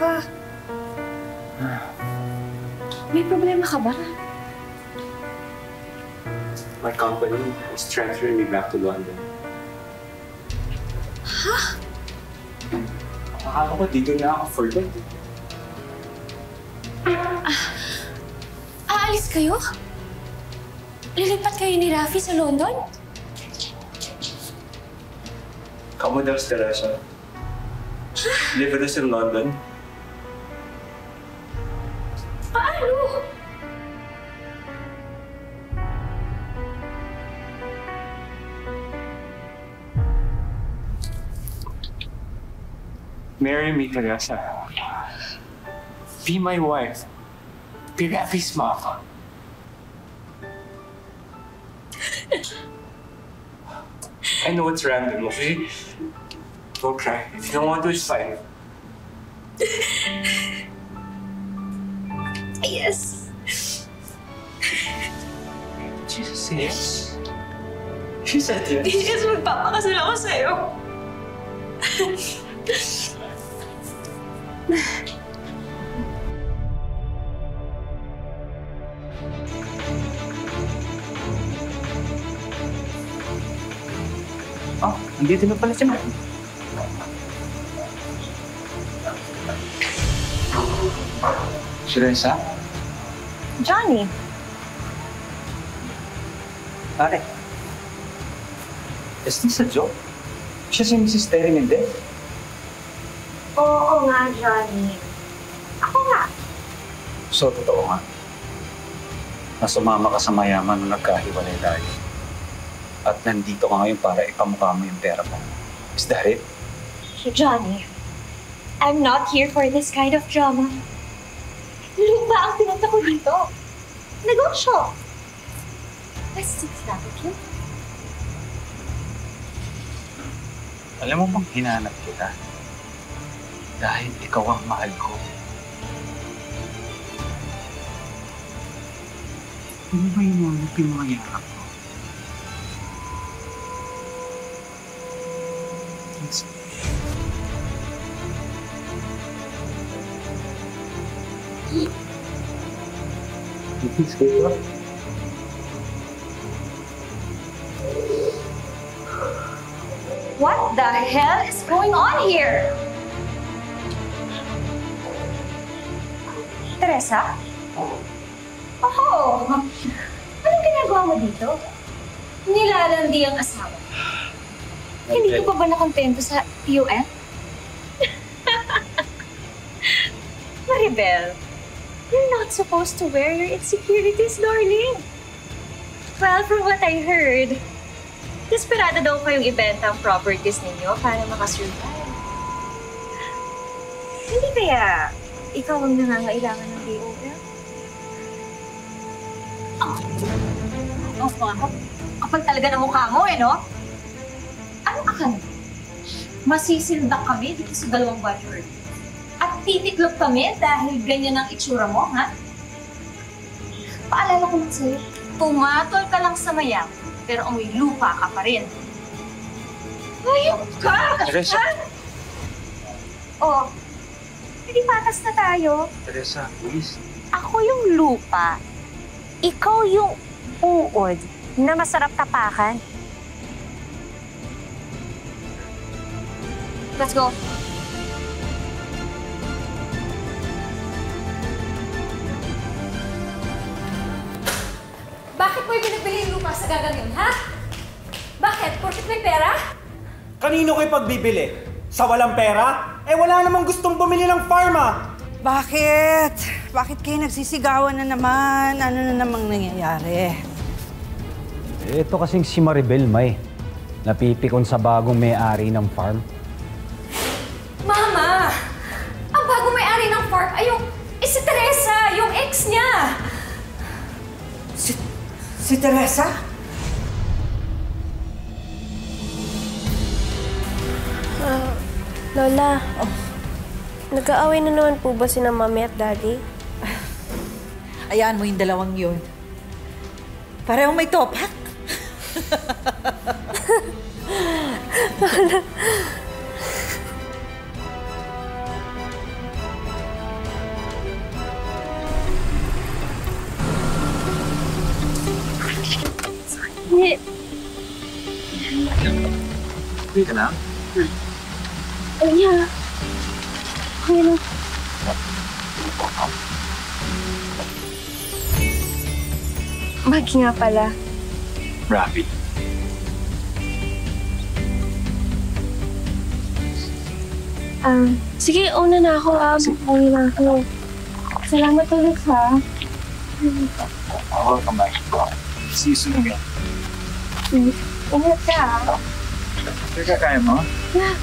ka. May problema ka ba? My company is transferring me back to London. Ha? Akala ko dito na ako for good. Aalis kayo? Lilipat kayo ni Rafi sa London? Come with us, Teresa. Live with us in London. Paano? Marry me, Teresa. Be my wife. Be Rafi's mom. I know it's random, okay? Don't cry. If you don't want to, it's fine. Yes. Jesus said yes. She said yes. Yes, magpapakasal ako sa'yo. Oh, andito na pala siya. Teresa? Johnny. Pare, is this a joke? Siya si Mrs. Terry Mendez? Oo nga, Johnny. Ako nga. So, totoo nga. Na sumama ka sa mayaman nung nagkahiwalay tayo. At nandito ka ngayon para ipamukha mo yung pera mo. Is that it? Johnny, I'm not here for this kind of drama. Lupa ang pinunta ko dito. Negosyo. Let's fix that, okay? Alam mo bang hinanap kita? Dahil ikaw ang mahal ko. Ano ba yung mga yakap ko? Please. Please, go. What the hell is going on here? Teresa? Oh! Anong ginagawa mo dito? Nilalandi ang asawa. Hindi ka pa ba nakontento sa POM? Maribel, you're not supposed to wear your insecurities, darling. Well, from what I heard, desperado daw kayong ibenta ang properties ninyo para makasurvive. Hindi kaya ikaw ang nangangailangan ng POM? Kapag talaga ng mukha mo, no? Ano akala? Masisildak kami dito sa 2 budget. At titiklop kami dahil ganyan ang itsura mo, ha? Paalala ko lang sa'yo, pumatol ka lang sa mayang, pero amoy lupa ka pa rin. Ayun ka! Teresa! Oh, hindi patas na tayo. Teresa, please. Ako yung lupa. Ikaw yung uod na masarap tapakan. Let's go. Bakit mo ibinibili yung lupa sa gagang yun, ha? Bakit? Porkit may pera? Kanino kayo pagbibili? Sa walang pera? Eh wala namang gustong bumili ng farm, ah! Bakit? Bakit kayo nagsisigawan na naman? Ano na namang nangyayari? Ito kasing si Maribel, May. Napipikon sa bagong may-ari ng farm. Mama! Ang bagong may-ari ng farm ay si Teresa, yung ex niya! Si Teresa? Lola, nag-aaway na naman po ba sina Mami at Daddy? Ayaan mo yung dalawang yun. Parehong may topak. Okay ka lang? Oh, yeah. Okay lang. Maggie nga pala. Rafi. Sige, una na ako. Okay na ako. Salamat ulit, ha? Oo, kamay. See you soon again. Ingat ka, ha? Sure ka, kaya mo? Yeah.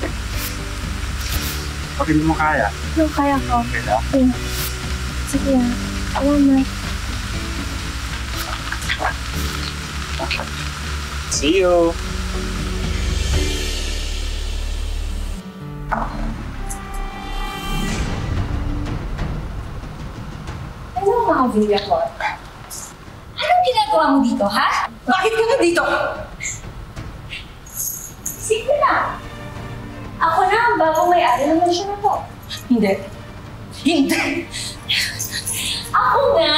Pag hindi mo kaya, No, kaya ko. okay lang. Yeah. Sige, ha? Salamat. See you! Ano mga Villacor? Anong ginagawa mo dito, ha? Bakit ka nandito? Sige na. Ako na ang bagong may-ari ng mansyon na to. Hindi. Hindi! Ako na!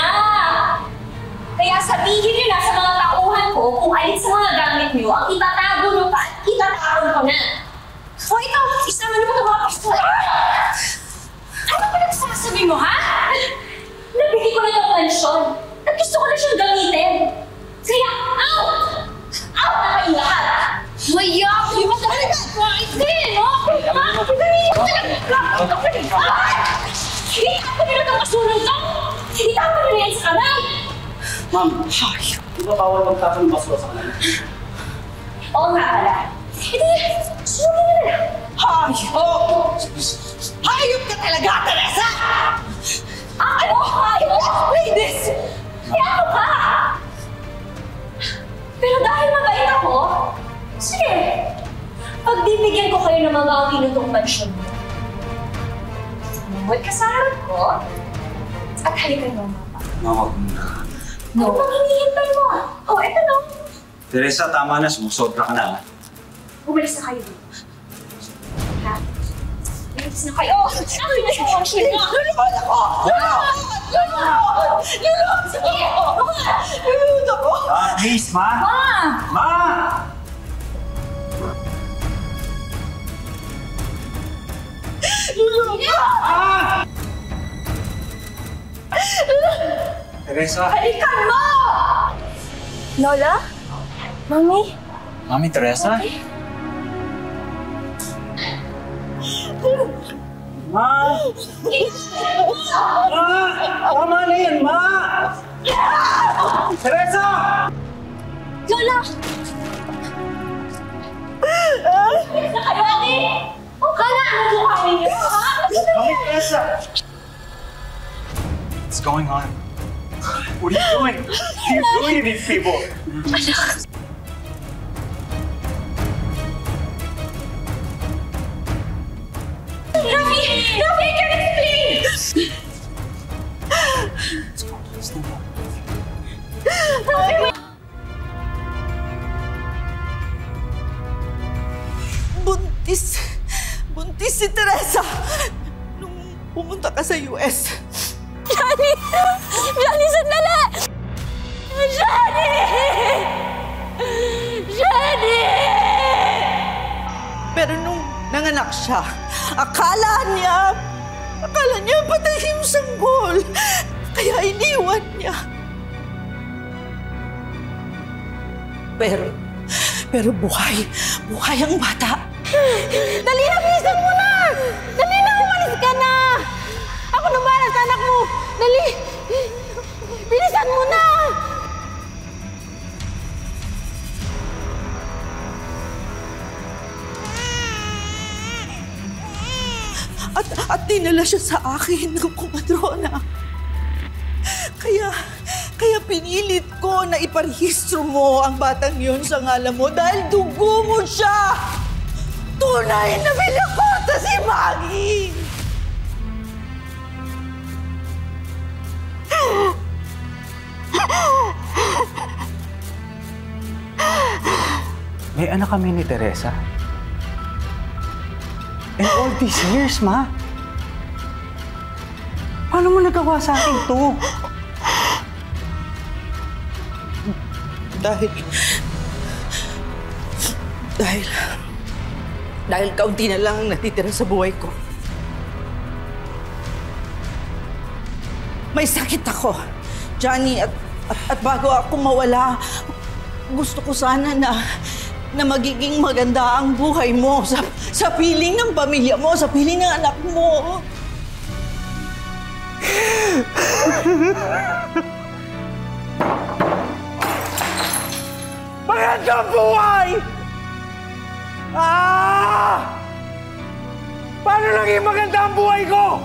Kaya sabihin niyo na sa mga tauhan ko kung alin sa mga gamit niyo ang itatago niyo pa at itatapon ko na. O ito, isama niyo mo ito mga pastor. Ano ba nagsasabi mo, ha? Nabili ko na itong mansyon at gusto ko na siyang gamitin. Kaya, out! Out na kayo lahat! Maya! Di ba dahil nag-wise din, no? Hindi ako nila itong masunod to! Hindi ako nila yan sa kanal! Ma'am, di ba bawal magtapon ng basura sa kanila? Oo nga pala. Hindi, sunod na lang. Hayop! Hayop ka talaga, Teresa! Ano? Ayaw! Explain this! Kaya ako ka! Pero dahil mabait ako, sige, pagbibigyan ko kayo ng mga kinutong mansyon mo. Tumuhod ka sa harap ko, at halika mo, mama. Mawag mo na. No. Huwag mong hinihintay mo. Oh, eto no. Teresa, tama na. Sumusobra ka na. Umalis na kayo dito. Ha? Umalis na kayo. Akin na yung mansyon mo. Lulod ako! Lulod! Sige! Lulod ako! Please, ma! Ma! Ma! Lulod! Teresa! Halikan mo! Lola? Mami? Mami, Teresa? Ma! Ma! Tama na yan, ma! Teresa! Lola! Umalis na kayo, Ani! O ka na! Ano yung kami niyo, ha? Mami, Teresa! What's going on? What are you doing? What are you doing to these people? Rafi! Rafi, I can explain! Buntis si Teresa nung pumunta ka sa US. Johnny! Johnny, sandali! Johnny! Johnny! Pero nung nanganak siya, akala niya patay yung sanggol. Kaya iniwan niya. Pero buhay ang bata. Dali na, bilisan mo na! Dali na, umalis ka na! Ako na bahala sa anak mo! Dali! Bilisan mo na! At dinala siya sa akin ng kumadrona. Kaya pinilit ko na iparehistro mo ang batang yun sa ngalan mo dahil dugo mo siya! Tunay na Villacota si Maggie! May anak kami ni Teresa. And all these years, ma. Paano mo nagawa sa akin to? Dahil kaunti na lang ang natitira sa buhay ko. May sakit ako, Johnny, at bago ako mawala, gusto ko sana na magiging maganda ang buhay mo sa piling ng pamilya mo, sa piling ng anak mo. Magandang buhay! Paano naging maganda ang buhay ko?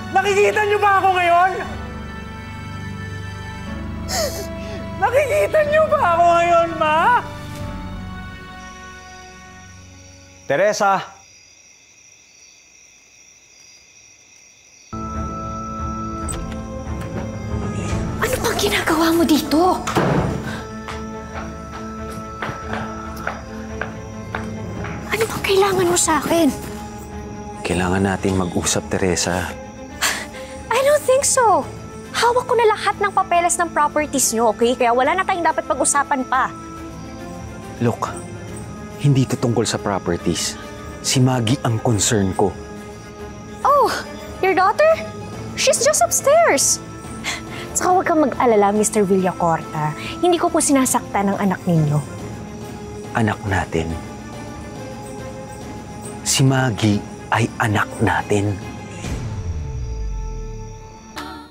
Nakikita niyo ba ako ngayon? Nakikita niyo ba ako ngayon, Ma? Teresa! Ano bang ginagawa mo dito? Ano bang kailangan mo sa akin? Kailangan nating mag-usap, Teresa. I don't think so. Hawak ko na lahat ng papeles ng properties nyo, okay? Kaya wala na tayong dapat pag-usapan pa. Look, hindi ito tungkol sa properties. Si Maggie ang concern ko. Oh, your daughter? She's just upstairs. Saka huwag kang mag-alala, Mr. Villacorta. Hindi ko po sinasaktan ng anak ninyo. Anak natin. Si Maggie ay anak natin.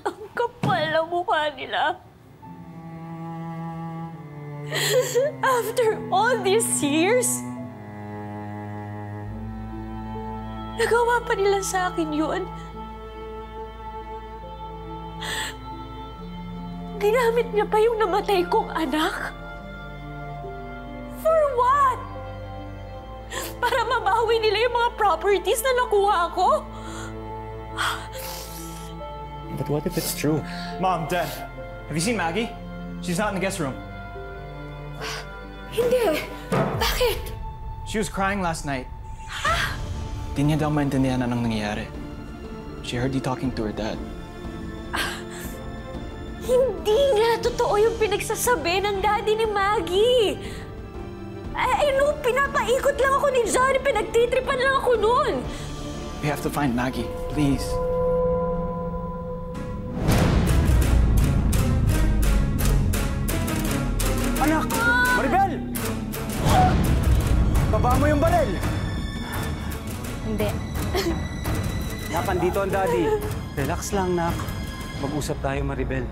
Ang kapal ng mukha nila. After all these years, nagawa pa nila sa akin yun. Ginamit niya pa yung namatay kong anak. For what? Para mabawi nila yung mga properties na nakuha ko? But what if it's true? Mom, Dad, have you seen Maggie? She's not in the guest room. Hindi. Bakit? She was crying last night. Di niya daw maintindihan anong nangyayari. She heard you talking to her dad. Hindi nga totoo yung pinagsasabi ng daddy ni Maggie. Ano, pinapaikot lang ako ni Johnny. Pinagtitripan lang ako noon. We have to find Maggie, please. Anak! Maribel! Baba mo yung barel! Hindi. Nak, andito ang daddy. Relax lang, Nak. Mag-usap tayo, Maribel.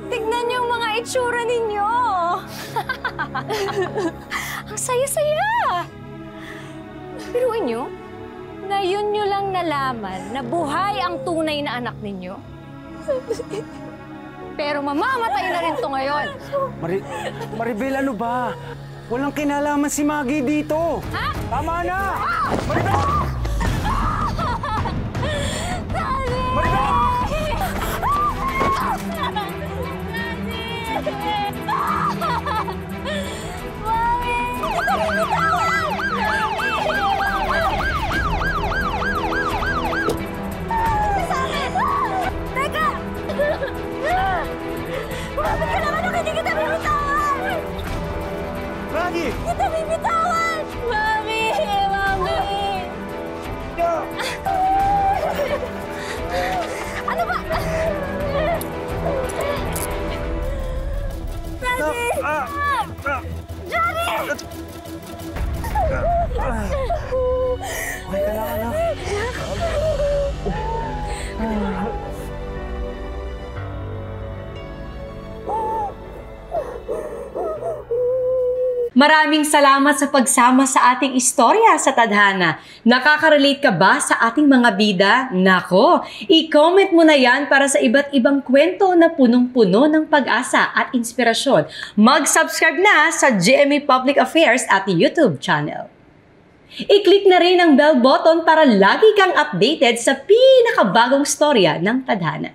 Tignan niyo yung mga itsura ninyo. Ang saya-saya. Piruin niyo, ngayon niyo lang nalaman na buhay ang tunay na anak ninyo. Pero mamamatay na rin to ngayon. Maribel, ano ba? Walang kinalaman si Maggie dito. Ha? Tama na! Maribel! Maribel! Bakit ka naman ako hindi kita bibitawan? Maggie! Kita bibitawan! Mami! Mami! Ano ba? Maggie! Johnny! Okay ka lang, anak. Maraming salamat sa pagsama sa ating istorya sa Tadhana. Nakaka-relate ka ba sa ating mga bida? Nako, i-comment mo na yan para sa iba't ibang kwento na punong-puno ng pag-asa at inspirasyon. Mag-subscribe na sa GMA Public Affairs at YouTube channel. I-click na rin ang bell button para lagi kang updated sa pinakabagong storya ng Tadhana.